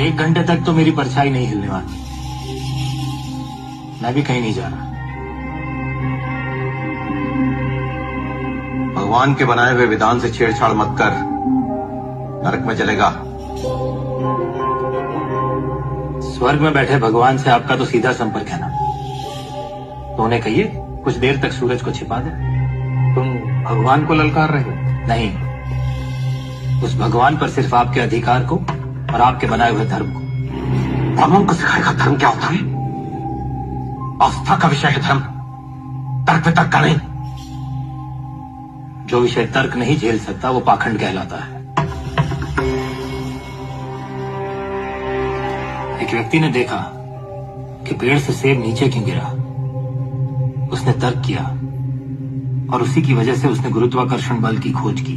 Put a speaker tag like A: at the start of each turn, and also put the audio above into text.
A: 1 घंटे तक तो मेरी परछाई नहीं हिलने वाली। मैं भी कहीं नहीं जा रहा।
B: भगवान के बनाए हुए विधान से छेड़छाड़ मत कर, नरक में चलेगा।
A: स्वर्ग में बैठे भगवान से आपका तो सीधा संपर्क है ना, तो उन्हें कहिए कुछ देर तक सूरज को छिपा दे।
C: तुम भगवान को ललकार रहे हो?
A: नहीं, उस भगवान पर सिर्फ आपके अधिकार को और आपके बनाए हुए धर्म को।
B: ब्राह्मण को सिखाएगा धर्म क्या होता है? आस्था का विषय है धर्म, तर्क वितर्क का नहीं।
A: जो विषय तर्क नहीं झेल सकता वो पाखंड कहलाता है। एक व्यक्ति ने देखा कि पेड़ से सेब नीचे क्यों गिरा। उसने तर्क किया और उसी की वजह से उसने गुरुत्वाकर्षण बल की खोज की।